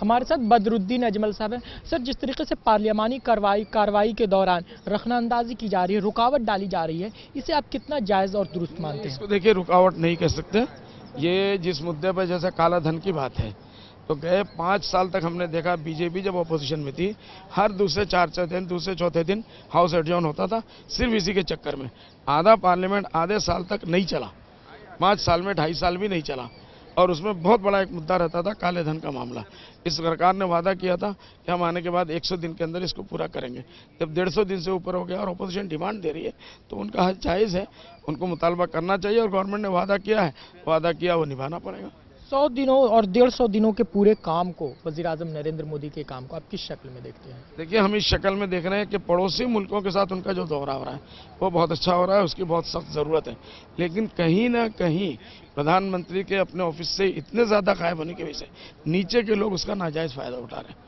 हमारे साथ बदरुद्दीन अजमल साहब हैं। सर, जिस तरीके से पार्लियामानी कार्रवाई के दौरान रखनाअंदाजी की जा रही है, रुकावट डाली जा रही है, इसे आप कितना जायज़ और दुरुस्त मानते हैं? इसको देखिए, रुकावट नहीं कह सकते। ये जिस मुद्दे पर जैसे काला धन की बात है, तो गए 5 साल तक हमने देखा बीजेपी जब अपोजिशन में थी, हर दूसरे चौथे दिन हाउस एडजॉर्न होता था, सिर्फ इसी के चक्कर में आधा पार्लियामेंट आधे साल तक नहीं चला। 5 साल में 2.5 साल भी नहीं चला, और उसमें बहुत बड़ा एक मुद्दा रहता था, काले धन का मामला। इस सरकार ने वादा किया था कि हम आने के बाद 100 दिन के अंदर इसको पूरा करेंगे। जब 150 दिन से ऊपर हो गया और अपोजिशन डिमांड दे रही है, तो उनका हक जायज़ है, उनको मुतालबा करना चाहिए, और गवर्नमेंट ने वादा किया वो निभाना पड़ेगा। 100 दिनों और 150 दिनों के पूरे काम को, वज़ीर-ए-आज़म नरेंद्र मोदी के काम को आप किस शक्ल में देखते हैं? देखिए, हम इस शक्ल में देख रहे हैं कि पड़ोसी मुल्कों के साथ उनका जो दौरा हो रहा है वो बहुत अच्छा हो रहा है, उसकी बहुत सख्त ज़रूरत है। लेकिन कहीं ना कहीं प्रधानमंत्री के अपने ऑफिस से इतने ज़्यादा गायब होने की वजह से नीचे के लोग उसका नाजायज़ फ़ायदा उठा रहे हैं,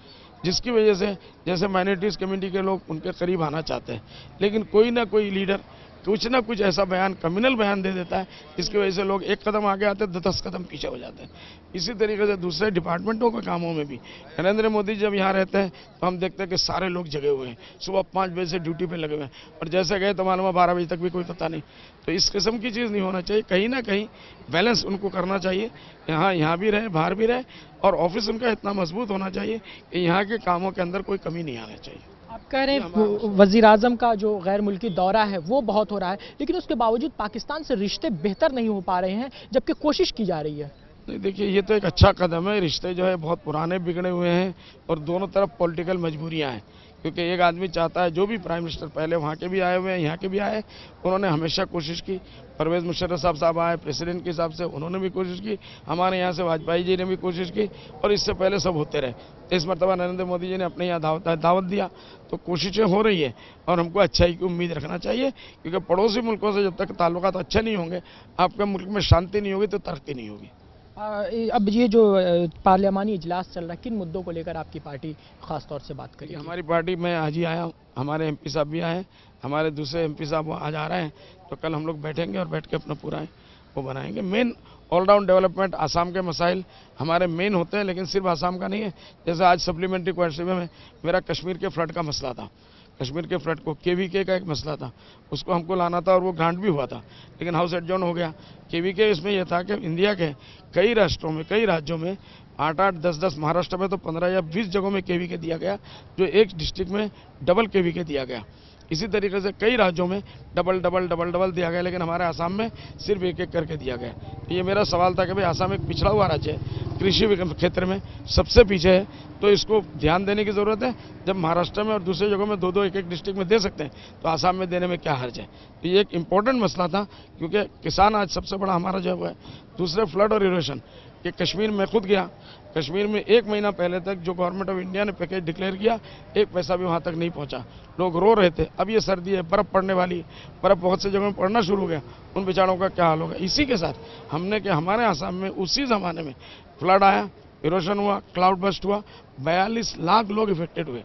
जिसकी वजह से जैसे माइनॉरिटीज़ कम्युनिटी के लोग उनके करीब आना चाहते हैं, लेकिन कोई ना कोई लीडर कुछ ना कुछ ऐसा बयान, कम्युनल बयान दे देता है, जिसकी वजह से लोग एक कदम आगे आते हैं, 10 कदम पीछे हो जाते हैं। इसी तरीके से दूसरे डिपार्टमेंटों के कामों में भी नरेंद्र मोदी जब यहाँ रहते हैं तो हम देखते हैं कि सारे लोग जगे हुए हैं, सुबह 5 बजे से ड्यूटी पे लगे हुए हैं, और जैसे गए तो मालूम है 12 बजे तक भी कोई पता नहीं। तो इस किस्म की चीज़ नहीं होना चाहिए, कहीं ना कहीं बैलेंस उनको करना चाहिए, यहाँ भी रहे, बाहर भी रहे, और ऑफिस उनका इतना मजबूत होना चाहिए कि यहाँ के कामों के अंदर कोई कमी नहीं आना चाहिए। आप कह रहे हैं वज़ीर-ए-आज़म का जो गैर मुल्की दौरा है वो बहुत हो रहा है, लेकिन उसके बावजूद पाकिस्तान से रिश्ते बेहतर नहीं हो पा रहे हैं, जबकि कोशिश की जा रही है। नहीं, देखिए, ये तो एक अच्छा कदम है। रिश्ते जो है बहुत पुराने बिगड़े हुए हैं, और दोनों तरफ पॉलिटिकल मजबूरियां हैं, क्योंकि एक आदमी चाहता है, जो भी प्राइम मिनिस्टर पहले वहाँ के भी आए हुए हैं, यहाँ के भी आए, उन्होंने हमेशा कोशिश की। परवेज़ मुशर्रफ साहब आए प्रेसिडेंट के हिसाब से, उन्होंने भी कोशिश की, हमारे यहाँ से वाजपेयी जी ने भी कोशिश की, और इससे पहले सब होते रहे। इस मरतबा नरेंद्र मोदी जी ने अपने यहाँ दावत दिया, तो कोशिशें हो रही है, और हमको अच्छाई की उम्मीद रखना चाहिए, क्योंकि पड़ोसी मुल्कों से जब तक ताल्लुकात अच्छे नहीं होंगे, आपके मुल्क में शांति नहीं होगी तो तरक्की नहीं होगी। अब ये जो पार्लियामानी इजलास चल रहा है, किन मुद्दों को लेकर आपकी पार्टी खास तौर से बात करेगी? हमारी पार्टी में आज ही आया हूँ, हमारे एमपी साहब भी आए हैं, हमारे दूसरे एमपी साहब आज आ रहे हैं, तो कल हम लोग बैठेंगे और बैठ के अपना पूरा वो बनाएंगे। मेन ऑलराउंड डेवलपमेंट, आसाम के मसाइल हमारे मेन होते हैं, लेकिन सिर्फ आसाम का नहीं है। जैसे आज सप्लीमेंट्री क्वेश्चन में मेरा कश्मीर के फ्लड का मसला था, कश्मीर के फ्लड को केवीके का एक मसला था, उसको हमको लाना था, और वो ग्रांट भी हुआ था, लेकिन हाउस एडजॉर्न हो गया। केवीके इसमें यह था कि इंडिया के कई राष्ट्रों में, कई राज्यों में 8-8, 10-10, महाराष्ट्र में तो 15 या 20 जगहों में केवीके दिया गया, जो एक डिस्ट्रिक्ट में डबल केवीके दिया गया। इसी तरीके से कई राज्यों में डबल दिया गया, लेकिन हमारे आसाम में सिर्फ एक करके दिया गया। तो ये मेरा सवाल था कि भाई आसाम एक पिछड़ा हुआ राज्य है, कृषि क्षेत्र में सबसे पीछे है, तो इसको ध्यान देने की ज़रूरत है। जब महाराष्ट्र में और दूसरी जगहों में 2-2, 1-1 डिस्ट्रिक्ट में दे सकते हैं, तो आसाम में देने में क्या हर्ज है? तो ये एक इम्पोर्टेंट मसला था, क्योंकि किसान आज सबसे बड़ा हमारा जो है। दूसरे फ्लड और इरोशन, कि कश्मीर में खुद गया, कश्मीर में 1 महीना पहले तक जो गवर्नमेंट ऑफ इंडिया ने पैकेज डिक्लेयर किया, 1 पैसा भी वहाँ तक नहीं पहुँचा, लोग रो रहे थे। अब ये सर्दी है, बर्फ़ पड़ने वाली, बर्फ़ बहुत से जगहों में पड़ना शुरू हो गया, उन बेचारों का क्या हाल होगा? इसी के साथ हमने कि हमारे आसाम में उसी ज़माने में फ्लड आया, इरोशन हुआ, क्लाउड बस्ट हुआ, 42 लाख लोग इफेक्टेड हुए।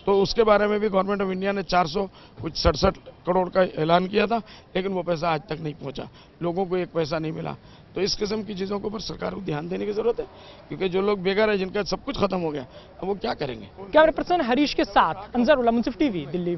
तो उसके बारे में भी गवर्नमेंट ऑफ इंडिया ने 467 करोड़ का ऐलान किया था, लेकिन वो पैसा आज तक नहीं पहुंचा, लोगों को 1 पैसा नहीं मिला। तो इस किस्म की चीज़ों के ऊपर सरकार को ध्यान देने की जरूरत है, क्योंकि जो लोग बेघर है, जिनका सब कुछ खत्म हो गया, अब वो क्या करेंगे? कैमरा पर्सन हरीश के साथ अंजर उल्ला, मुंसिफ टीवी, दिल्ली।